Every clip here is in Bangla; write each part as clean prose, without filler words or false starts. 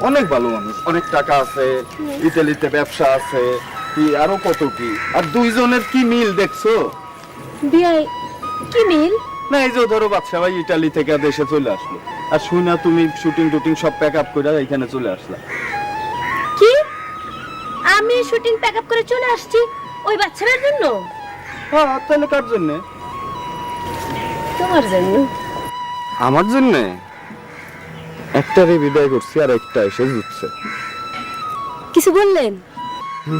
অনেক ভালো মানুষ, অনেক টাকা আছে, ইতালিতে ব্যবসা আছে, কি আরো কত কি। আর দুইজনের কি মিল দেখছো? বিয়াই কি মিল? না এই যে ধরো বাদশা ভাই ইতালি থেকে দেশে চলে আসলো, আর শুই না তুমি শুটিং টুটিং সব প্যাক আপ করে এখানে চলে আসলা। কি আমি শুটিং প্যাক আপ করে চলে আসছি ওই বাচ্চাটার জন্য? হ্যাঁ, তাহলে কার জন্য? তোমার জন্য। আমার জন্য? একটারে বিদায় করছি আর একটা এসে জুটছে। কিছু বললেন?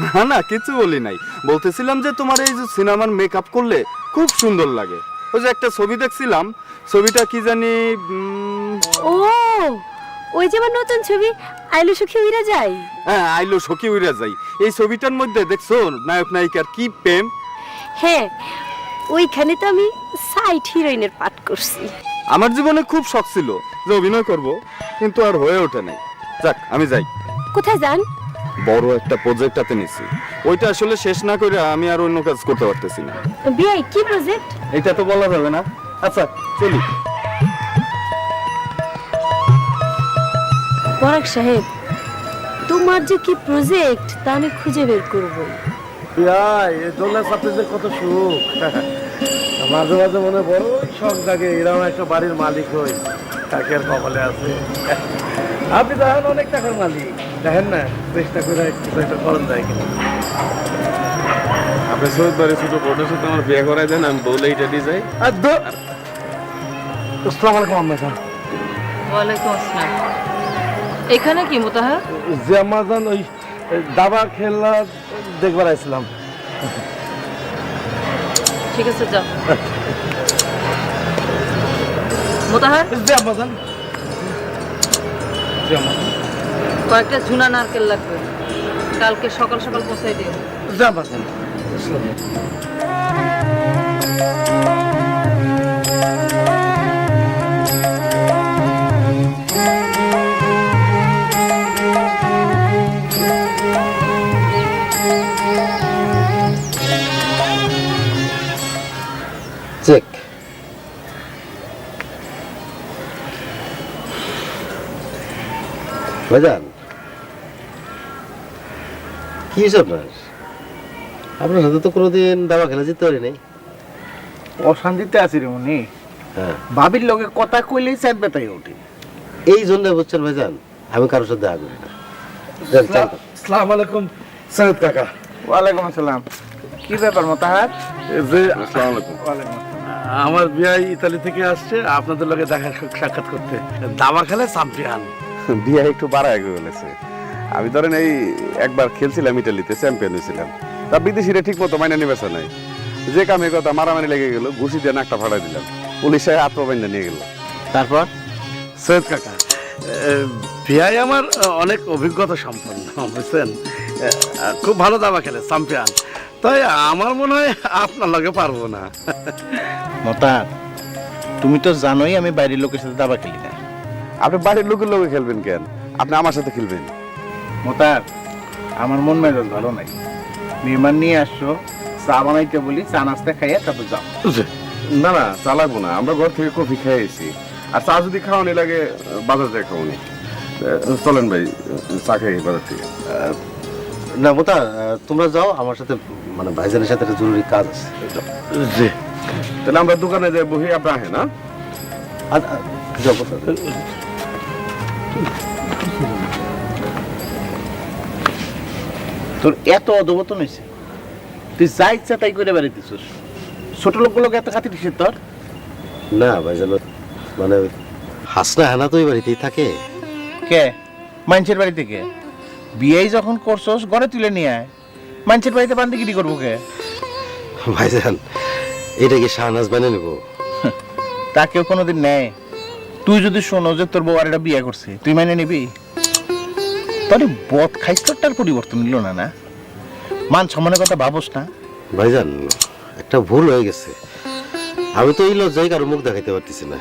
না না, কিছু বলি নাই। বলতেছিলাম যে তোমার এই যে সিনেমার মেকআপ করলে খুব সুন্দর লাগে। ওই যে একটা ছবি দেখছিলাম, ছবিটা কি জানি ও ওই যে আমার নতুন ছবি আইলো সুখী উইরা যায়। হ্যাঁ, আইলো সখী উইরা যাই। এই ছবিটার মধ্যে দেখছো নায়ক নায়িকার কি প্রেম। হ্যাঁ, ওইখানে তো আমি সাইড হিরোইনের পাঠ করছি। আমার জীবনে খুব শখ ছিল যে অভিনয় করব, কিন্তু আর হয়ে ওঠে নাই। যাক, আমি যাই। কোথায় যান? বড় একটা প্রজেক্ট হাতে নিছি, ওইটা আসলে শেষ না করে আমি আর অন্য কাজ করতে পারতেছি না। বিয়াই কি প্রজেক্ট? এটা তো বলা যাবে না। আচ্ছা চলি। পরাগ সাহেব, তোমার যে কি প্রজেক্ট তা আমি খুঁজে বের করবো। দোলনা সাথে যে কত সুখ, মাঝে মাঝে মনে বড় শখ জাগে এরকম একটা বাড়ির মালিক হই। তাকে আর কপালে আছে। আপনি তো এখন অনেক টাকার মালিক, দেখেন না চেষ্টা করে কিছু একটা করণ যায় কিনা। আপনি সৈয়দ বাড়ি ছোট বোনের সাথে আমার বিয়ে করাই দেন, আমি বলে এটা দিয়ে যাই। আসসালামু আলাইকুম আম্মা জান। ওয়ালাইকুম আসসালাম। এখানে কি মোতাহার? জি আম্মা জান, ওই দাবা খেলা দেখবার আসছিলাম। ঠিক আছে, যাও। মোতাহার, জি আম্মা জান। জি আম্মা। কয়েকটা ঝুনা নারকেল লাগবে, কালকে সকাল সকাল পৌঁছাই দিও। জি আম্মা জান। চেক। ভাইজান, কি হয়েছে আপনার? আপনার সাথে তো কোনোদিন দাবা খেলা জিততে পারি নাই। অশান্তিতে আছি রে মনি। হ্যাঁ, ভাবির লগে কথা কইলেই চাঁদ বেতাই ওঠে। এই জন্য বুঝছেন ভাইজান, আমি কারোর সাথে দেখা করি না। যান, চাল তো। আসসালামু আলাইকুম সৈয়দ কাকা। ওয়ালাইকুম আসসালাম। কি ব্যাপার মোতাহার? যে আসসালামু আলাইকুম। আমার বিয়াই ইতালি থেকে আসছে আপনাদের লগে দেখা সাক্ষাৎ করতে। দাবা খেলে চ্যাম্পিয়ন। বিয়ে একটু বাড়ায় বলেছে। আমি ধরেন এই একবার খেলছিলাম ইটালিতে, চ্যাম্পিয়ন হয়েছিলাম। তা বিদেশিরা ঠিক মতো মাইনে নিবেছে নাই, যে কামে কথা মারামারি লেগে গেল, ঘুষি দিয়ে নাকটা ফাটাই দিলাম, পুলিশে আত্মবাহিনী নিয়ে গেল। তারপর সৈয়দ কাকা, বিয়াই আমার অনেক অভিজ্ঞতা সম্পন্ন, বুঝছেন? খুব ভালো দাবা খেলে চ্যাম্পিয়ন। তাই আমার মনে হয় আপনার লগে পারবো না। মোতাহার, তুমি তো জানোই আমি বাইরের লোকের সাথে দাবা খেলি না। আপনি বাড়ির লোকের লোকে খেলবেন কেন? আপনি আমার সাথে খেলবেন। মোতাহার, আমার মন মেজাজ ভালো নাই। মেহমান নিয়ে আসছো, চা বানাইতে বলি, চা নাস্তা খাইয়ে তারপর যাও। না না, চা লাগবো না, আমরা ঘর থেকে কফি খেয়ে এসেছি। আর চা যদি খাওয়ানি লাগে বাজার থেকে খাওয়ানি। চলেন ভাই, চা খাই বাজার থেকে। না মোতা, তোমরা যাও, আমার সাথে মানে ভাইজানের সাথে একটা জরুরি কাজ আছে। জি, তাহলে আমরা দোকানে যাই, বহি আপনি আহেন। না যাও মোতা। তোর এত অধবতন হয়েছে, তুই যা ইচ্ছা তাই করে বেড়াইতেছিস। ছোট লোকগুলোকে এত খাতির কিসের তোর? না ভাইজান, মানে হাসনা হানা তো ওই বাড়িতেই থাকে। কে মানুষের বাড়ি থেকে বিয়ে যখন করছস ঘরে তুলে নিয়ে আয়। মানুষের বাড়িতে বান্দিগিরি করবো কে? ভাইজান, এটা কি শাহনাজ বানিয়ে নেবো? তা কেউ কোনোদিন নেয়? তুই যদি শোনো যে তোর বউ আর একটা বিয়ে করছে, তুই মানে নিবি? তাহলে বদ খাইস্তরটার পরিবর্তন নিল না। না মান সম্মানের কথা ভাবস না? ভাইজান, একটা ভুল হয়ে গেছে। আমি তো এই লজ্জায় কারো মুখ দেখাইতে পারতেছি না।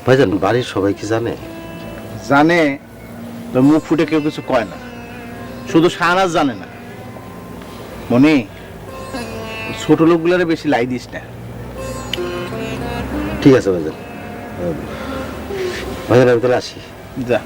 ভাইজান, বাড়ির সবাই কি জানে? জানে, তোর মুখ ফুটে কেউ কিছু কয় না। শুধু শাহনাজ জানে না। মনি, ছোট লোকগুলারে বেশি লাই দিস না। ঠিক আছে ভাইজান। ভাইজান, আমি তাহলে আসি। যা।